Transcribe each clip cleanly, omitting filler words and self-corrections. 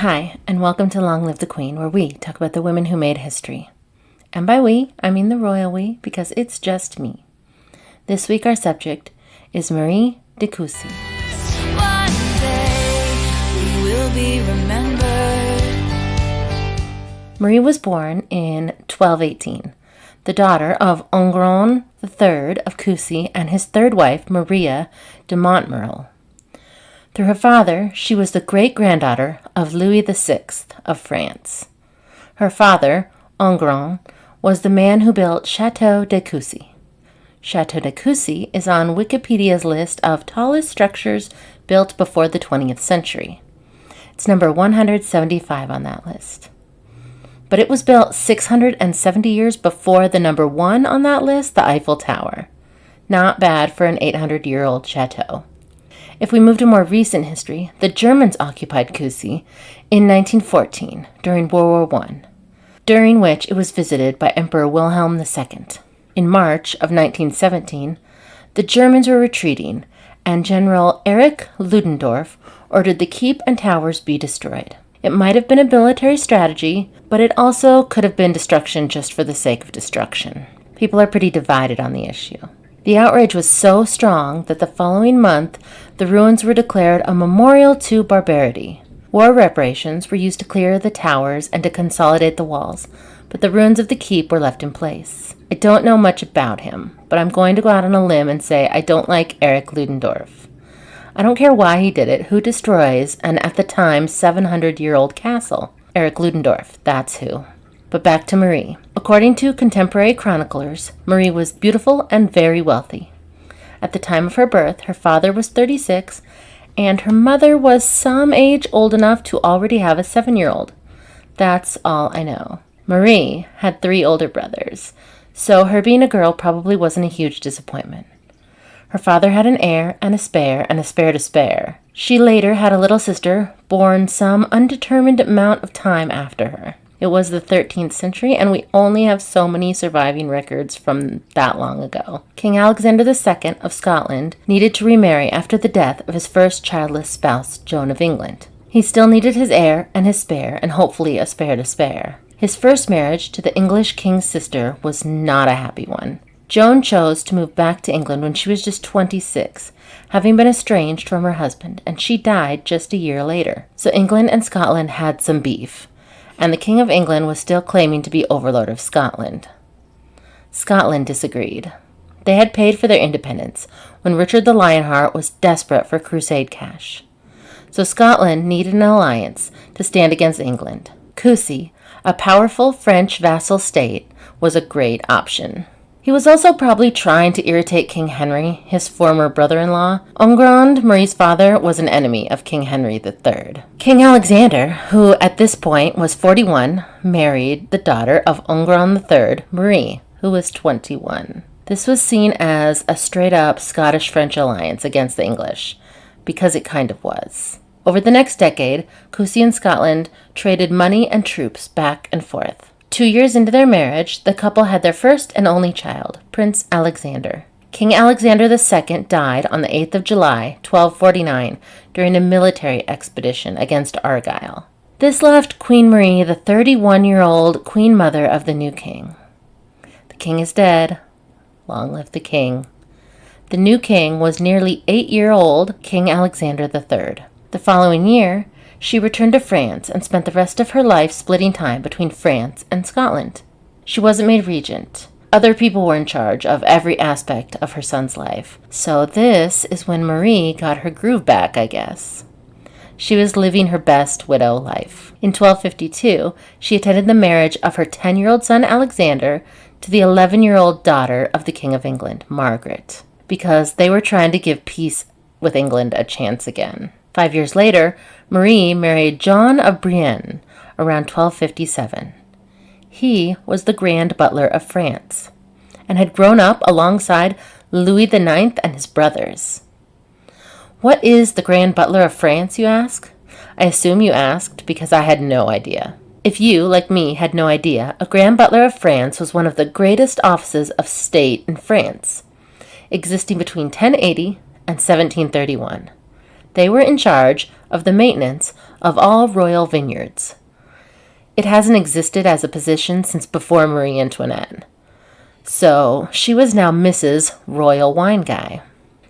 Hi, and welcome to Long Live the Queen, where we talk about the women who made history. And by we, I mean the royal we, because it's just me. This week our subject is Marie de Coucy. One day we will be remembered. Marie was born in 1218, the daughter of Enguerrand III of Coucy and his third wife, Maria de Montmirail. Through her father, she was the great-granddaughter of Louis VI of France. Her father, Enguerrand, was the man who built Chateau de Coucy. Chateau de Coucy is on Wikipedia's list of tallest structures built before the 20th century. It's number 175 on that list. But it was built 670 years before the number 1 on that list, the Eiffel Tower. Not bad for an 800-year-old chateau. If we move to more recent history, the Germans occupied Coucy in 1914 during World War I, during which it was visited by Emperor Wilhelm II. In March of 1917, the Germans were retreating, and General Erich Ludendorff ordered the keep and towers be destroyed. It might have been a military strategy, but it also could have been destruction just for the sake of destruction. People are pretty divided on the issue. The outrage was so strong that the following month, the ruins were declared a memorial to barbarity. War reparations were used to clear the towers and to consolidate the walls, but the ruins of the keep were left in place. I don't know much about him, but I'm going to go out on a limb and say I don't like Erich Ludendorff. I don't care why he did it, who destroys an, at the time, 700-year-old castle. Erich Ludendorff, that's who. But back to Marie. According to contemporary chroniclers, Marie was beautiful and very wealthy. At the time of her birth, her father was 36, and her mother was some age old enough to already have a 7-year-old. That's all I know. Marie had 3 older brothers, so her being a girl probably wasn't a huge disappointment. Her father had an heir and a spare to spare. She later had a little sister born some undetermined amount of time after her. It was the 13th century, and we only have so many surviving records from that long ago. King Alexander II of Scotland needed to remarry after the death of his first childless spouse, Joan of England. He still needed his heir and his spare, and hopefully a spare to spare. His first marriage to the English king's sister was not a happy one. Joan chose to move back to England when she was just 26, having been estranged from her husband, and she died just a year later. So England and Scotland had some beef, and the King of England was still claiming to be overlord of Scotland. Scotland disagreed. They had paid for their independence when Richard the Lionheart was desperate for crusade cash. So Scotland needed an alliance to stand against England. Coucy, a powerful French vassal state, was a great option. He was also probably trying to irritate King Henry, his former brother-in-law. Enguerrand, Marie's father, was an enemy of King Henry III. King Alexander, who at this point was 41, married the daughter of Enguerrand III, Marie, who was 21. This was seen as a straight-up Scottish-French alliance against the English, because it kind of was. Over the next decade, Coucy and Scotland traded money and troops back and forth. 2 years into their marriage, the couple had their first and only child, Prince Alexander. King Alexander II died on the 8th of July, 1249, during a military expedition against Argyle. This left Queen Marie, the 31-year-old queen mother of the new king. The king is dead. Long live the king. The new king was nearly 8-year-old King Alexander III. The following year, she returned to France and spent the rest of her life splitting time between France and Scotland. She wasn't made regent. Other people were in charge of every aspect of her son's life. So this is when Marie got her groove back, I guess. She was living her best widow life. In 1252, she attended the marriage of her 10-year-old son Alexander to the 11-year-old daughter of the King of England, Margaret, because they were trying to give peace with England a chance again. 5 years later, Marie married John of Brienne around 1257. He was the Grand Butler of France and had grown up alongside Louis IX and his brothers. What is the Grand Butler of France, you ask? I assume you asked because I had no idea. If you, like me, had no idea, a Grand Butler of France was one of the greatest offices of state in France, existing between 1080 and 1731. They were in charge of the maintenance of all royal vineyards. It hasn't existed as a position since before Marie Antoinette. So she was now Mrs. Royal Wine Guy.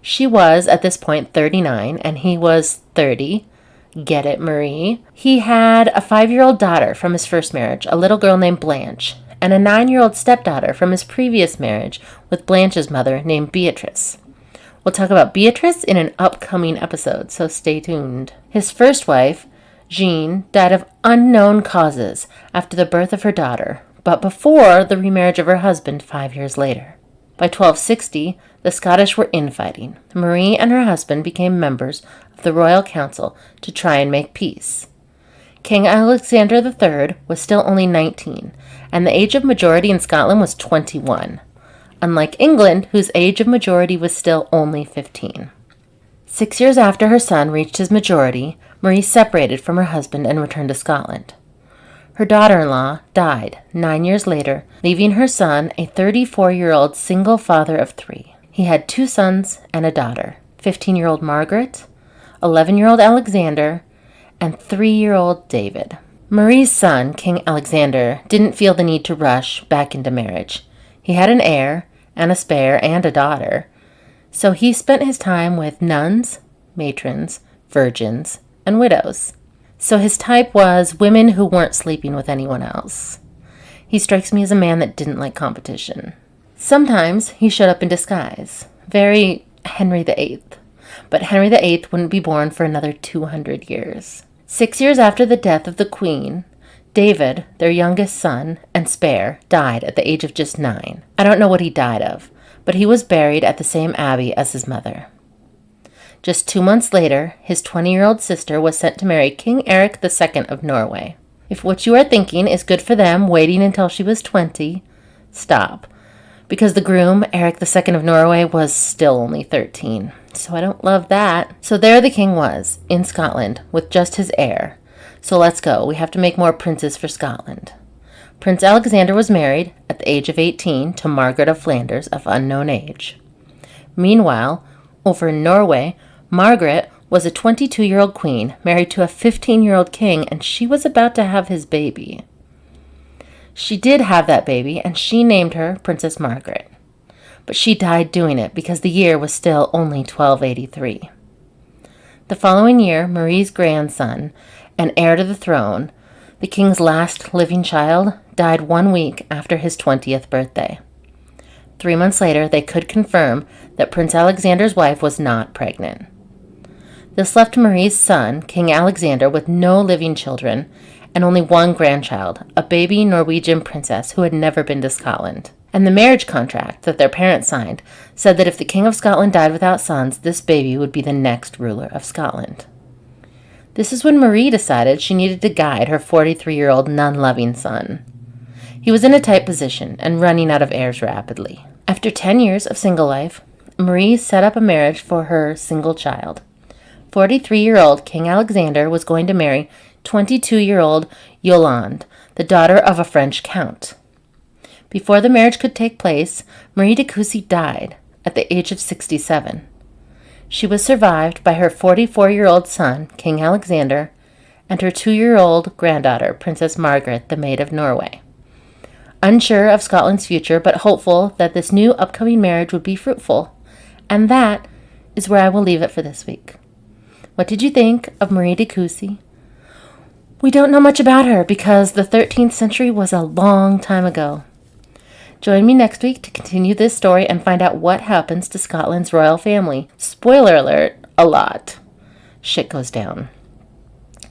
She was, at this point, 39, and he was 30. Get it, Marie? He had a 5-year-old daughter from his first marriage, a little girl named Blanche, and a 9-year-old stepdaughter from his previous marriage with Blanche's mother named Beatrice. We'll talk about Beatrice in an upcoming episode, so stay tuned. His first wife, Jean, died of unknown causes after the birth of her daughter, but before the remarriage of her husband 5 years later. By 1260, the Scottish were infighting. Marie and her husband became members of the Royal Council to try and make peace. King Alexander III was still only 19, and the age of majority in Scotland was 21, unlike England, whose age of majority was still only 15. 6 years after her son reached his majority, Marie separated from her husband and returned to Scotland. Her daughter-in-law died 9 years later, leaving her son a 34-year-old single father of 3. He had 2 sons and a daughter, 15-year-old Margaret, 11-year-old Alexander, and 3-year-old David. Marie's son, King Alexander, didn't feel the need to rush back into marriage. He had an heir, and a spare, and a daughter, so he spent his time with nuns, matrons, virgins, and widows. So his type was women who weren't sleeping with anyone else. He strikes me as a man that didn't like competition. Sometimes he showed up in disguise, very Henry VIII, but Henry VIII wouldn't be born for another 200 years. 6 years after the death of the Queen, David, their youngest son and spare, died at the age of just 9. I don't know what he died of, but he was buried at the same abbey as his mother. Just 2 months later, his 20-year-old sister was sent to marry King Eric II of Norway. If what you are thinking is good for them waiting until she was 20, stop. Because the groom, Eric II of Norway, was still only 13. So I don't love that. So there the king was, in Scotland, with just his heir. So let's go. We have to make more princes for Scotland. Prince Alexander was married, at the age of 18, to Margaret of Flanders of unknown age. Meanwhile, over in Norway, Margaret was a 22-year-old queen married to a 15-year-old king, and she was about to have his baby. She did have that baby, and she named her Princess Margaret. But she died doing it because the year was still only 1283. The following year, Marie's grandson and heir to the throne, the king's last living child, died 1 week after his 20th birthday. 3 months later, they could confirm that Prince Alexander's wife was not pregnant. This left Marie's son, King Alexander, with no living children and only 1 grandchild, a baby Norwegian princess who had never been to Scotland. And the marriage contract that their parents signed said that if the King of Scotland died without sons, this baby would be the next ruler of Scotland. This is when Marie decided she needed to guide her 43-year-old nun-loving son. He was in a tight position and running out of heirs rapidly. After 10 years of single life, Marie set up a marriage for her single child. 43-year-old King Alexander was going to marry 22-year-old Yolande, the daughter of a French count. Before the marriage could take place, Marie de Coucy died at the age of 67. She was survived by her 44-year-old son, King Alexander, and her 2-year-old granddaughter, Princess Margaret, the Maid of Norway. Unsure of Scotland's future, but hopeful that this new upcoming marriage would be fruitful. And that is where I will leave it for this week. What did you think of Marie de Coucy? We don't know much about her because the 13th century was a long time ago. Join me next week to continue this story and find out what happens to Scotland's royal family. Spoiler alert, a lot. Shit goes down.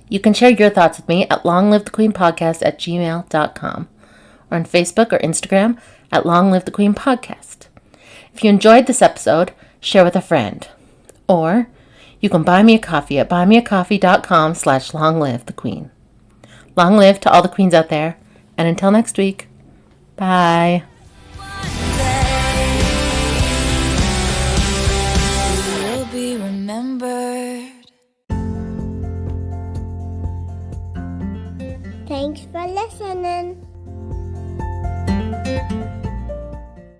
You can share your thoughts with me at longlivethequeenpodcast@gmail.com or on Facebook or Instagram at longlivethequeenpodcast. If you enjoyed this episode, share with a friend. Or you can buy me a coffee at buymeacoffee.com/longlivethequeen. Long live to all the queens out there, and until next week, bye.